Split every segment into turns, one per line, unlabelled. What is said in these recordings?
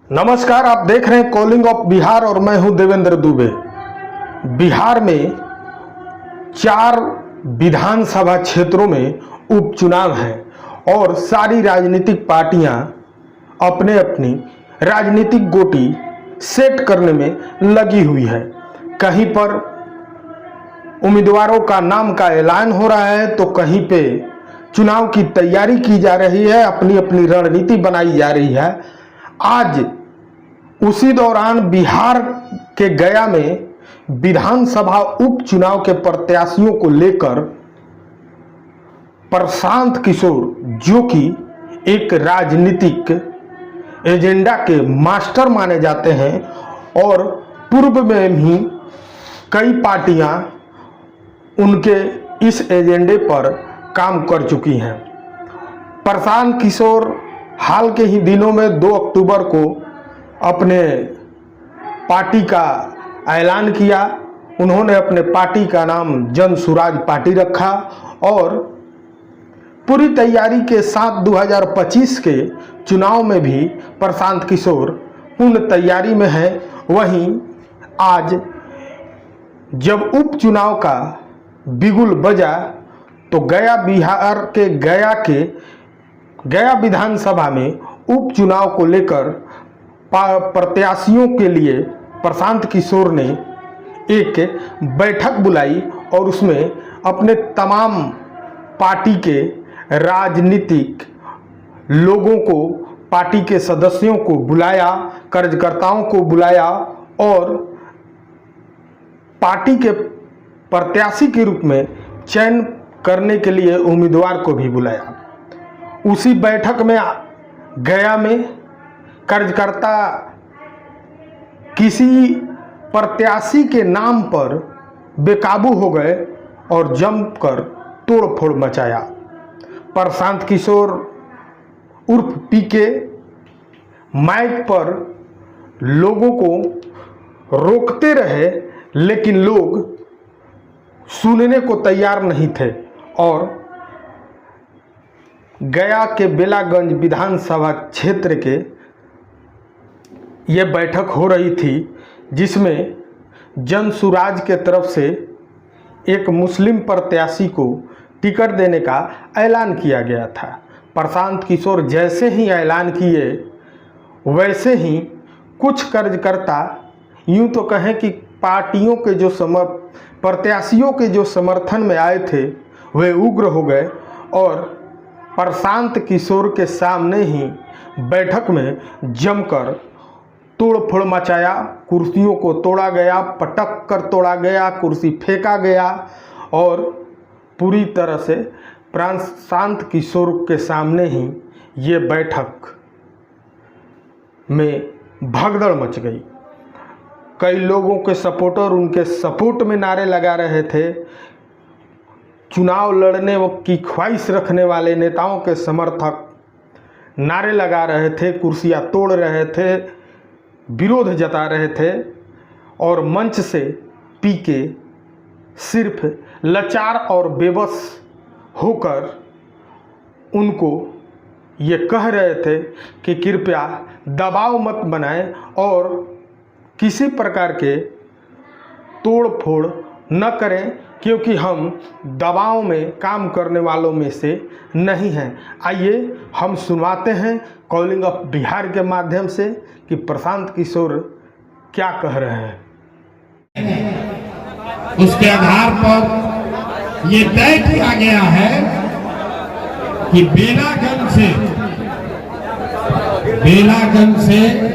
नमस्कार, आप देख रहे हैं कॉलिंग ऑफ बिहार और मैं हूं देवेंद्र दुबे। बिहार में 4 विधानसभा क्षेत्रों में उपचुनाव हैं और सारी राजनीतिक पार्टियां अपने अपनी राजनीतिक गोटी सेट करने में लगी हुई है। कहीं पर उम्मीदवारों का नाम का ऐलान हो रहा है तो कहीं पे चुनाव की तैयारी की जा रही है, अपनी अपनी रणनीति बनाई जा रही है। आज उसी दौरान बिहार के गया में विधानसभा उपचुनाव के प्रत्याशियों को लेकर प्रशांत किशोर, जो कि एक राजनीतिक एजेंडा के मास्टर माने जाते हैं और पूर्व में भी कई पार्टियां उनके इस एजेंडे पर काम कर चुकी हैं। प्रशांत किशोर हाल के ही दिनों में 2 अक्टूबर को अपने पार्टी का ऐलान किया। उन्होंने अपने पार्टी का नाम जन सुराज पार्टी रखा और पूरी तैयारी के साथ 2025 के चुनाव में भी प्रशांत किशोर पूर्ण तैयारी में है। वहीं आज जब उपचुनाव का बिगुल बजा तो बिहार के गया विधानसभा में उपचुनाव को लेकर प्रत्याशियों के लिए प्रशांत किशोर ने एक बैठक बुलाई और उसमें अपने तमाम पार्टी के राजनीतिक लोगों को, पार्टी के सदस्यों को बुलाया, कार्यकर्ताओं को बुलाया और पार्टी के प्रत्याशी के रूप में चयन करने के लिए उम्मीदवार को भी बुलाया। उसी बैठक में गया में कार्यकर्ता किसी प्रत्याशी के नाम पर बेकाबू हो गए और जमकर तोड़फोड़ मचाया। प्रशांत किशोर उर्फ पीके माइक पर लोगों को रोकते रहे, लेकिन लोग सुनने को तैयार नहीं थे और गया के बेलागंज विधानसभा क्षेत्र के ये बैठक हो रही थी, जिसमें जन सुराज के तरफ से एक मुस्लिम प्रत्याशी को टिकट देने का ऐलान किया गया था। प्रशांत किशोर जैसे ही ऐलान किए वैसे ही कुछ कार्यकर्ता, यूँ तो कहें कि पार्टियों के जो प्रत्याशियों के जो समर्थन में आए थे वे उग्र हो गए और प्रशांत किशोर के सामने ही बैठक में जमकर तोड़फोड़ मचाया। कुर्सियों को तोड़ा गया, पटक कर तोड़ा गया, कुर्सी फेंका गया और पूरी तरह से प्रशांत किशोर के सामने ही ये बैठक में भगदड़ मच गई। कई लोगों के सपोर्टर उनके सपोर्ट में नारे लगा रहे थे। चुनाव लड़ने की ख्वाहिश रखने वाले नेताओं के समर्थक नारे लगा रहे थे, कुर्सियां तोड़ रहे थे, विरोध जता रहे थे और मंच से पीके सिर्फ लाचार और बेबस होकर उनको ये कह रहे थे कि कृपया दबाव मत बनाएं और किसी प्रकार के तोड़ फोड़ न करें, क्योंकि हम दबाव में काम करने वालों में से नहीं हैं। आइए हम सुनवाते हैं कॉलिंग ऑफ बिहार के माध्यम से कि प्रशांत किशोर क्या कह रहे हैं।
उसके आधार पर ये तय किया गया है कि बेलागंज से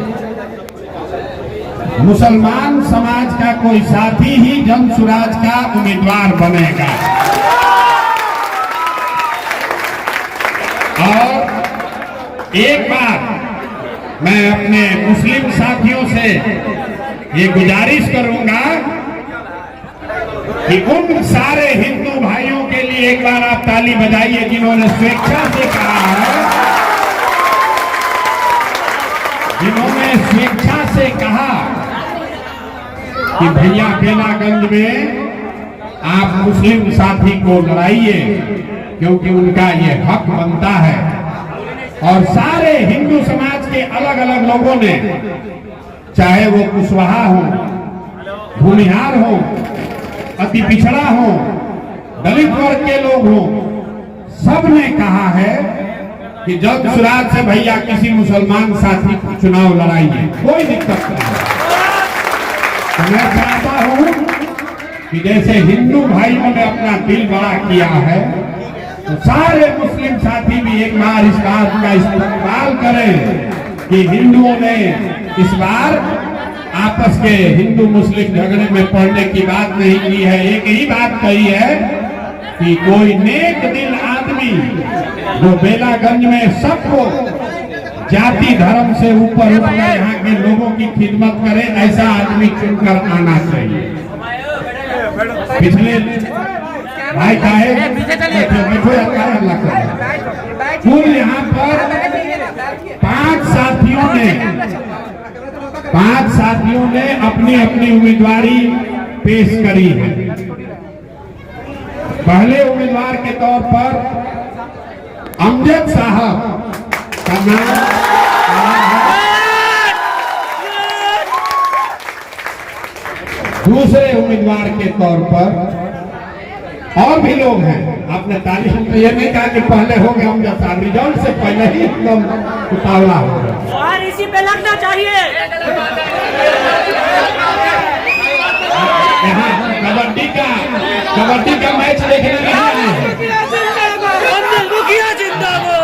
मुसलमान समाज का कोई साथी ही जन सुराज का उम्मीदवार बनेगा। और एक बार मैं अपने मुस्लिम साथियों से ये गुजारिश करूंगा कि उन सारे हिंदू भाइयों के लिए एक बार आप ताली बजाइए जिन्होंने स्वेच्छा से कहा है, जिन्होंने स्वेच्छा से कहा कि भैया बेलागंज में आप मुस्लिम साथी को लड़ाइए, क्योंकि उनका ये हक बनता है। और सारे हिंदू समाज के अलग अलग लोगों ने, चाहे वो कुशवाहा हो, भूमिहार हो, अति पिछड़ा हो, दलित वर्ग के लोग हो, सब ने कहा है कि जब सुराज से भैया किसी मुसलमान साथी को चुनाव लड़ाइए, कोई दिक्कत नहीं। तो मैं चाहता हूं कि जैसे हिंदू भाइयों ने अपना दिल बड़ा किया है, तो सारे मुस्लिम साथी भी एक बार इस बात का इस्तेमाल करें कि हिंदुओं ने इस बार आपस के हिंदू मुस्लिम झगड़े में पड़ने की बात नहीं की है। एक ही बात कही है कि कोई नेक दिल आदमी जो बेलागंज में सबको जाति धर्म से ऊपर उठकर यहाँ के लोगों की खिदमत करे, ऐसा आदमी चुनकर आना चाहिए। पिछले भाई साहेब कुल यहाँ पर पांच साथियों ने अपनी अपनी उम्मीदवारी पेश करी है। पहले उम्मीदवार के तौर पर अमजद साहब का नाम, दूसरे उम्मीदवार के तौर पर और भी लोग हैं। आपने तारीख में ये नहीं कहा कि पहले हो गया अमजद साहब, रिजल्ट से पहले ही एकदम उतावला हो गया
और इसी पे लगना चाहिए।
यहाँ कबड्डी का मैच देखने नहीं आए हैं।
मुखिया जिंदाबाद।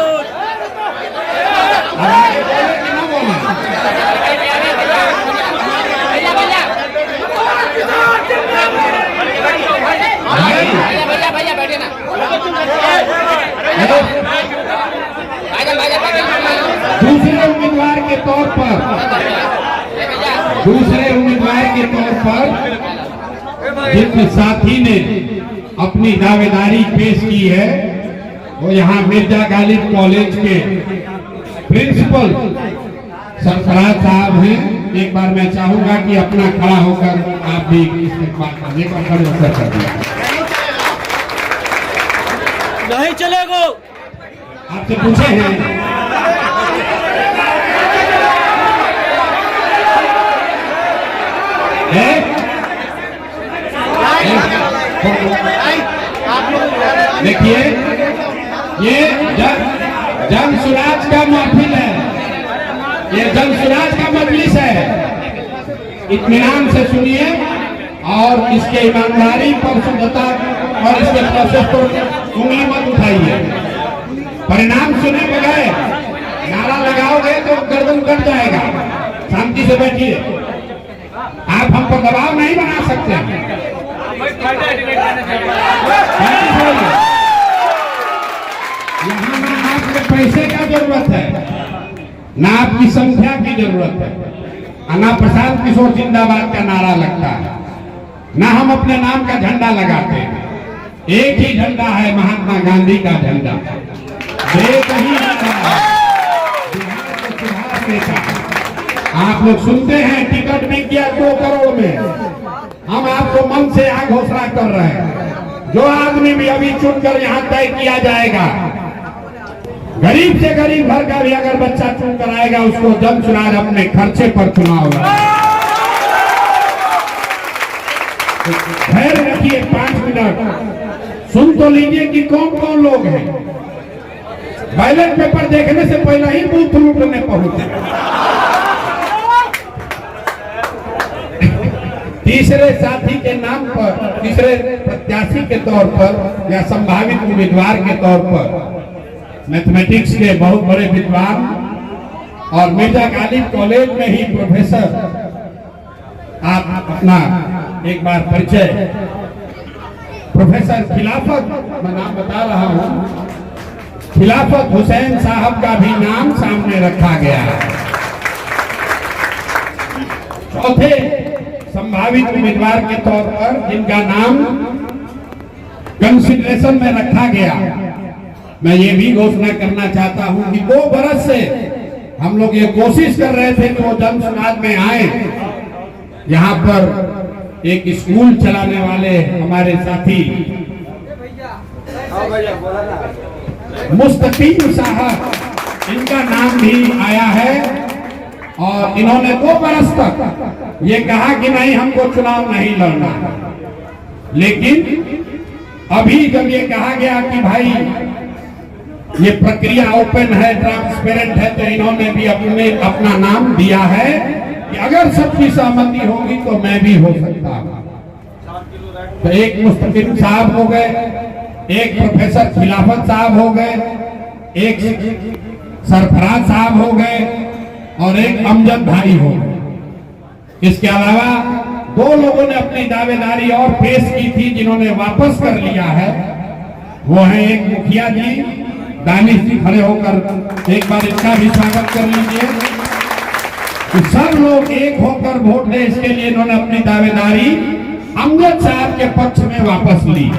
दूसरे उम्मीदवार के तौर पर जिन साथी ने अपनी दावेदारी पेश की है, वो यहाँ मिर्जा गालिब कॉलेज के प्रिंसिपल सरफराज साहब हैं। एक बार मैं चाहूंगा कि अपना खड़ा होकर आप भी इस्तेमाल करने का खड़े होकर कर दिया।
नहीं चलेगा।
आपसे पूछे हैं देखिए, ये जन सुराज का महफिल है, ये जन सुराज का मजलिस है। इत्मीनान से सुनिए और इसके ईमानदारी पर, शुद्धता और इसके प्रोसेस पर उंगली मत उठाइए। परिणाम सुने बगैर नारा लगाओगे तो गर्दन कट जाएगा। शांति से बैठिए, आप हम पर दबाव नहीं बना सकते। यहाँ ना आपके पैसे का जरूरत है, ना आपकी संख्या की जरूरत है, ना प्रशांत किशोर जिंदाबाद का नारा लगता है, ना हम अपने नाम का झंडा लगाते हैं। एक ही झंडा है, महात्मा गांधी का झंडा। एक ही झंडा है, बिहार को सुधार देता। आप लोग सुनते हैं टिकट बिक गया 2 करोड़ में, हम आपको मन से यहाँ घोषणा कर रहे हैं, जो आदमी भी अभी चुनकर यहाँ तय किया जाएगा, गरीब से गरीब घर का भी अगर बच्चा चुन कर आएगा, उसको जन चुनाव अपने खर्चे पर चुनाव होगा। धैर्य रखिए, 5 मिनट सुन तो लीजिए कि कौन कौन लोग हैं। बैलेट पेपर देखने से पहले ही बूथ लूटने पहुंचे। तीसरे साथी के नाम पर, तीसरे प्रत्याशी के तौर पर या संभावित उम्मीदवार के तौर पर मैथमेटिक्स के बहुत बड़े विद्वान और मिर्जा गालिब कॉलेज में ही प्रोफेसर, आप अपना एक बार परिचय। प्रोफेसर खिलाफत, मैं नाम बता रहा हूं, खिलाफत हुसैन साहब का भी नाम सामने रखा गया है। चौथे संभावित उम्मीदवार के तौर पर जिनका नाम कंसिडरेशन में रखा गया, मैं ये भी घोषणा करना चाहता हूं कि 2 बरस से हम लोग ये कोशिश कर रहे थे कि वो जन सुराज में आए। यहाँ पर एक स्कूल चलाने वाले हमारे साथी मुस्तकीम साहब इनका नाम भी आया है और इन्होंने 2 बरस तक ये कहा कि नहीं हमको चुनाव नहीं लड़ना, लेकिन अभी जब ये कहा गया कि भाई ये प्रक्रिया ओपन है, ट्रांसपेरेंट है, तो इन्होंने भी अपना नाम दिया है कि अगर सबकी सहमति होगी तो मैं भी हो सकता हूं। तो एक मुस्तकिल साहब हो गए, एक प्रोफेसर खिलाफत साहब हो गए, एक सरफराज साहब हो गए और एक अमजद भाई हो गए। इसके अलावा 2 लोगों ने अपनी दावेदारी और पेश की थी जिन्होंने वापस कर लिया है। वो है एक मुखिया जी, दानिश जी, खड़े होकर एक बार इनका भी स्वागत कर लीजिए। तो सब लोग एक होकर वोट दें, इसके लिए इन्होंने अपनी दावेदारी अमजद साहब के पक्ष में वापस ली।